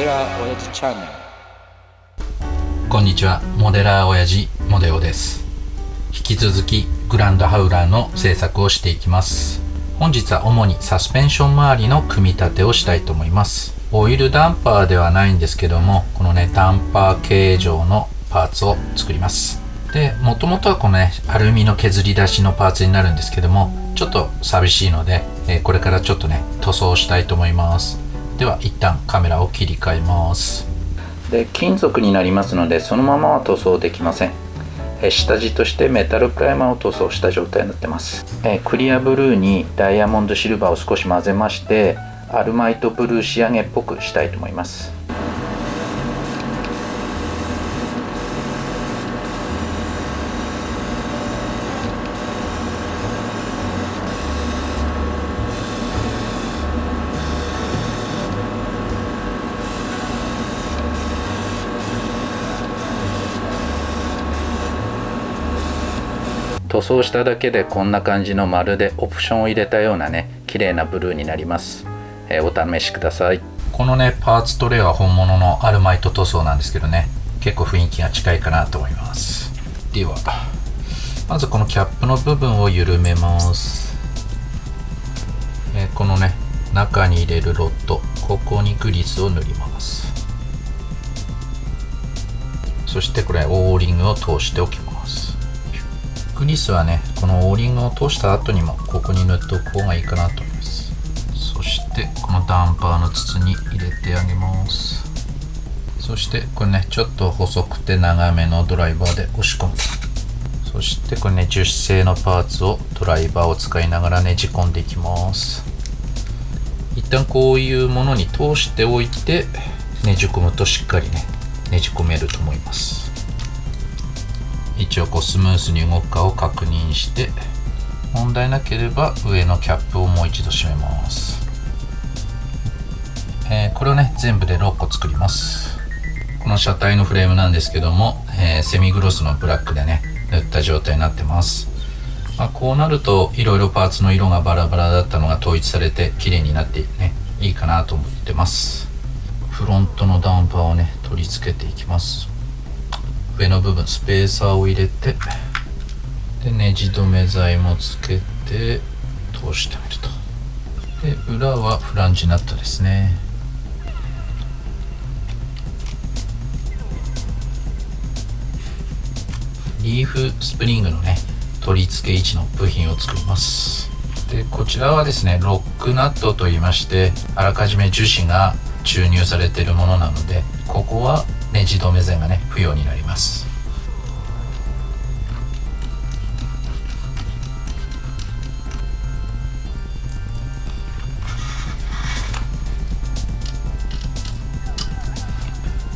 ラー親父チャンネル。こんにちは、モデラー親父モデオです。引き続きグランドハウラーの製作をしていきます。本日は主にサスペンション周りの組み立てをしたいと思います。オイルダンパーではないんですけども、このねダンパー形状のパーツを作ります。で、もともとはこのねアルミの削り出しのパーツになるんですけども、ちょっと寂しいので、これからちょっとね塗装したいと思います。では一旦カメラを切り替えます。で、金属になりますのでそのままは塗装できません。下地としてメタルプライマーを塗装した状態になってます。クリアブルーにダイヤモンドシルバーを少し混ぜまして、アルマイトブルー仕上げっぽくしたいと思います。塗装しただけでこんな感じのまるでオプションを入れたようなね綺麗なブルーになります。お試しください。このねパーツトレイは本物のアルマイト塗装なんですけどね、結構雰囲気が近いかなと思います。ではまずこのキャップの部分を緩めます。このね中に入れるロッド、ここにグリスを塗ります。そしてこれオーリングを通しておきます。グリスはねこのオーリングを通した後にもここに塗っておく方がいいかなと思います。そしてこのダンパーの筒に入れてあげます。そしてこれねちょっと細くて長めのドライバーで押し込む。そしてこれね樹脂製のパーツをドライバーを使いながらねじ込んでいきます。一旦こういうものに通しておいてねじ込むとしっかりねねじ込めると思います。一応こうスムースに動くかを確認して、問題なければ上のキャップをもう一度閉めます。これをね全部で6個作ります。この車体のフレームなんですけども、セミグロスのブラックでね塗った状態になってます。こうなるといろいろパーツの色がバラバラだったのが統一されて綺麗になってねいいかなと思ってます。フロントのダンパーをね取り付けていきます。上の部分スペーサーを入れて、でネジ止め剤もつけて通してみると。で裏はフランジナットですね。リーフスプリングのね取り付け位置の部品を作ります。でこちらはですねロックナットといいまして、あらかじめ樹脂が注入されているものなので、ここはネジ止め剤がね不要になります。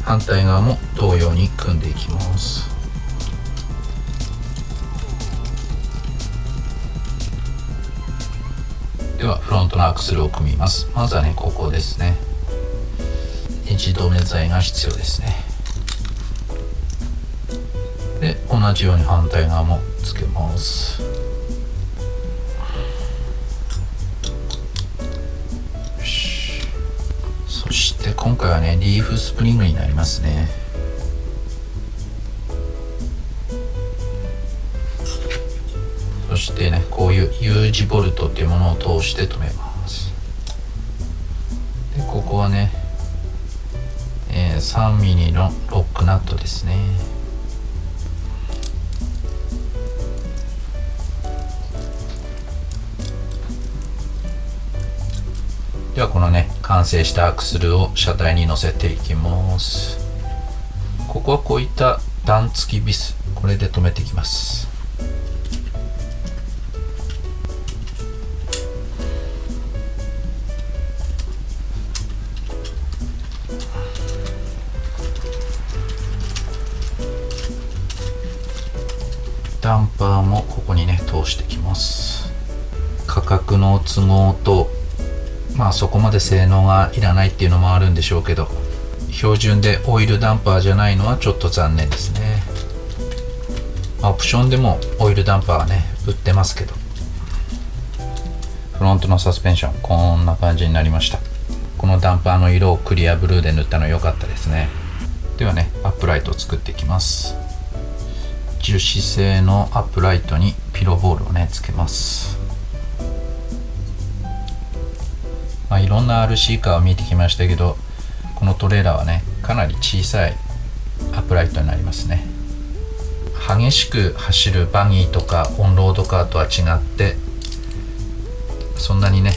反対側も同様に組んでいきます。ではフロントのアクスルを組みます。まずはねここですね、ネジ止め剤が必要ですね。で同じように反対側もつけます。そして今回はねリーフスプリングになりますね。そしてねこういう U 字ボルトっていうものを通して留めます。でここはね、3ミリのロックナットですね。ではこのね完成したアクスルを車体に乗せていきます。ここはこういった段付きビス、これで留めていきます。ダンパーもここにね通してきます。価格の都合とそこまで性能がいらないっていうのもあるんでしょうけど、標準でオイルダンパーじゃないのはちょっと残念ですね。オプションでもオイルダンパーはね売ってますけど。フロントのサスペンションこんな感じになりました。このダンパーの色をクリアブルーで塗ったの良かったですね。ではね、アップライトを作っていきます。樹脂製のアップライトにピロボールをねつけます。いろんな RC カーを見てきましたけど、このトレーラーはねかなり小さいアップライトになりますね。激しく走るバギーとかオンロードカーとは違って、そんなにね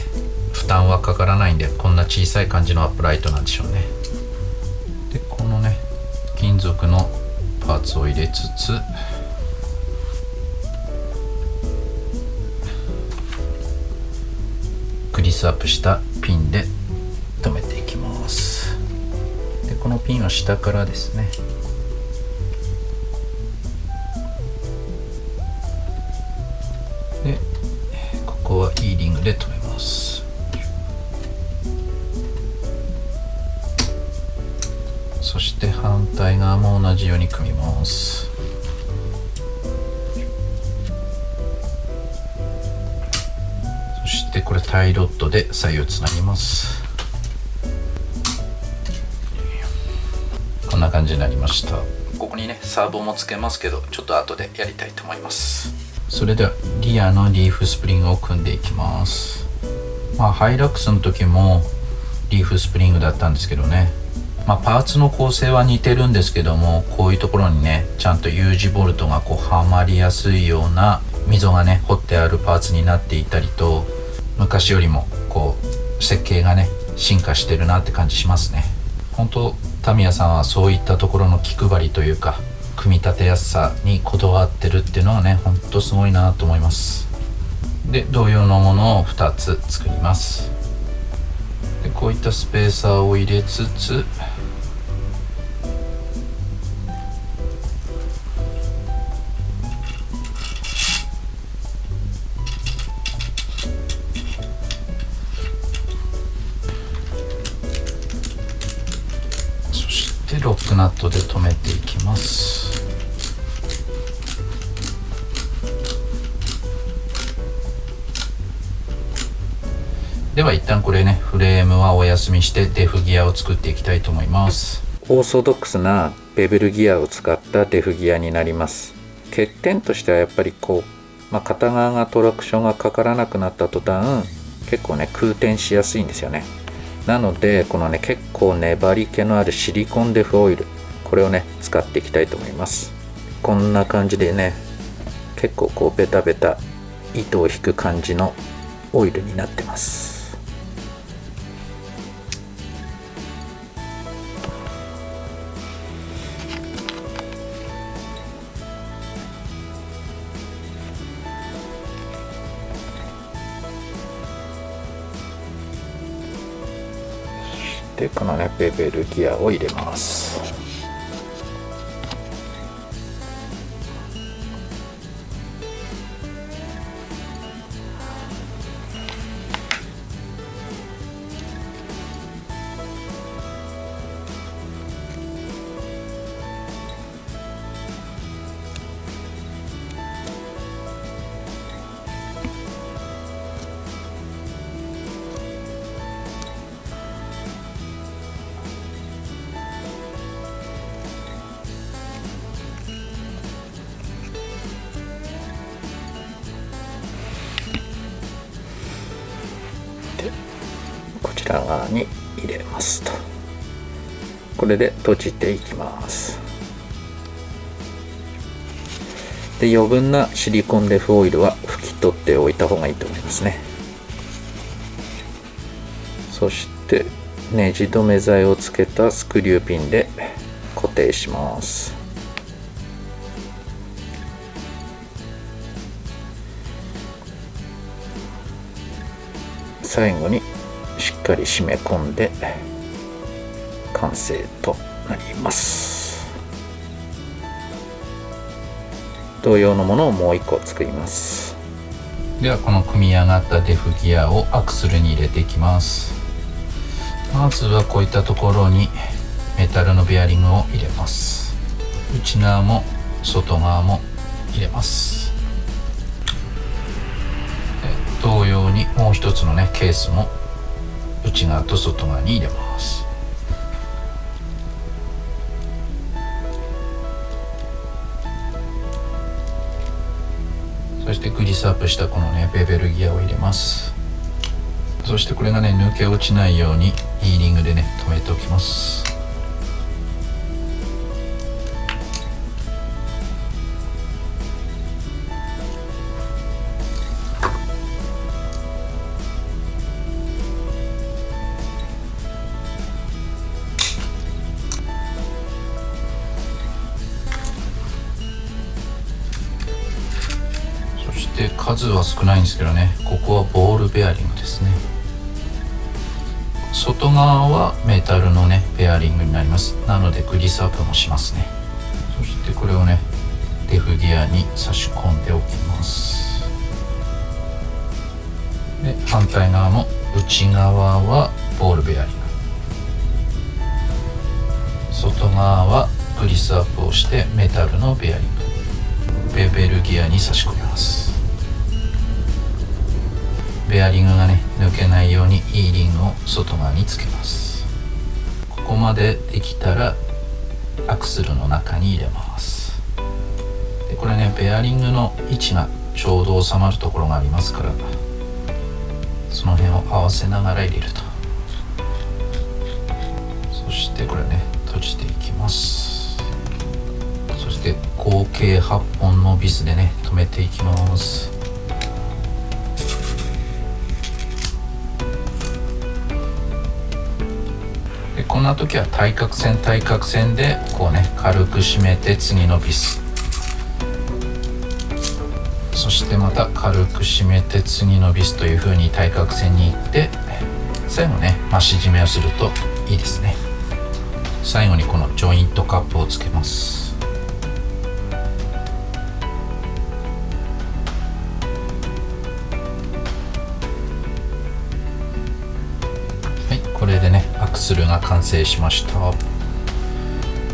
負担はかからないんで、こんな小さい感じのアップライトなんでしょうね。でこのね金属のパーツを入れつつ、グリスアップしたピンで留めていきます。でこのピンを下からですね、でここは E リングで留めます。そして反対側も同じように組みます。そしてこれタイロッドで左右つなぎます。こんな感じになりました。ここにねサーボもつけますけど、ちょっと後でやりたいと思います。それではリアのリーフスプリングを組んでいきます。ハイラックスの時もリーフスプリングだったんですけどね、パーツの構成は似てるんですけども、こういうところにねちゃんと U 字ボルトがはまりやすいような溝がね掘ってあるパーツになっていたりと、昔よりも設計がね進化してるなって感じしますね。本当タミヤさんはそういったところの気配りというか、組み立てやすさにこだわってるっていうのはね本当すごいなと思います。で同様のものを2つ作ります。でこういったスペーサーを入れつつ、そしてロックナットで留めていきます。では一旦これねフレームはお休みしてデフギアを作っていきたいと思います。オーソドックスなベベルギアを使ったデフギアになります。欠点としてはやっぱり片側がトラクションがかからなくなった途端結構ね空転しやすいんですよね。なのでこのね結構粘り気のあるシリコンデフオイル、これをね使っていきたいと思います。こんな感じでね結構ベタベタ糸を引く感じのオイルになってます。でこのねベベルギアを入れます。こちら側に入れますと、これで閉じていきます。で余分なシリコンデフオイルは拭き取っておいた方がいいと思いますね。そしてネジ止め剤をつけたスクリューピンで固定します。最後にしっかり締め込んで完成となります。同様のものをもう1個作ります。ではこの組み上がったデフギアをアクスルに入れていきます。まずはこういったところにメタルのベアリングを入れます。内側も外側も入れます。同様にもう一つのねケースも内内側と外側に入れます。そしてグリスアップしたこのねベベルギアを入れます。そしてこれがね抜け落ちないようにヒーリングでね留めておきます。で数は少ないんですけどね、ここはボールベアリングですね。外側はメタルのねベアリングになります。なのでグリスアップもしますね。そしてこれをねデフギアに差し込んでおきます。で反対側も内側はボールベアリング、外側はグリスアップをしてメタルのベアリング、ベベルギアに差し込みます。ベアリングがね抜けないようにイーリングを外側につけます。ここまでできたらアクスルの中に入れます。でこれねベアリングの位置がちょうど収まるところがありますから、その辺を合わせながら入れると。そしてこれね閉じていきます。そして合計8本のビスでね留めていきます。こんな時は対角線でこうね軽く締めて次のビス、そしてまた軽く締めて次のビスという風に対角線に行って最後ね増し締めをするといいですね。最後にこのジョイントカップをつけます。これでねアクスルが完成しました。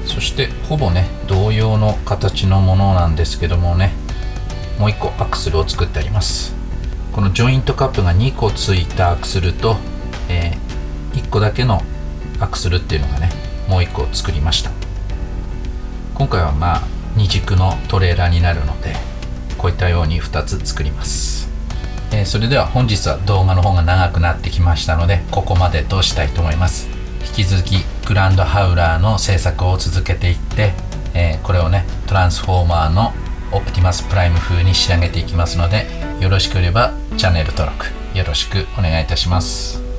そしてほぼね同様の形のものなんですけどもね、もう1個アクスルを作ってあります。このジョイントカップが2個ついたアクスルと、1個だけのアクスルっていうのがねもう1個作りました。今回はまあ2軸のトレーラーになるのでこういったように2つ作ります。それでは本日は動画の方が長くなってきましたのでここまでとしたいと思います。引き続きグランドハウラーの製作を続けていって、これをねトランスフォーマーのオプティマスプライム風に仕上げていきますので、よろしければチャンネル登録よろしくお願いいたします。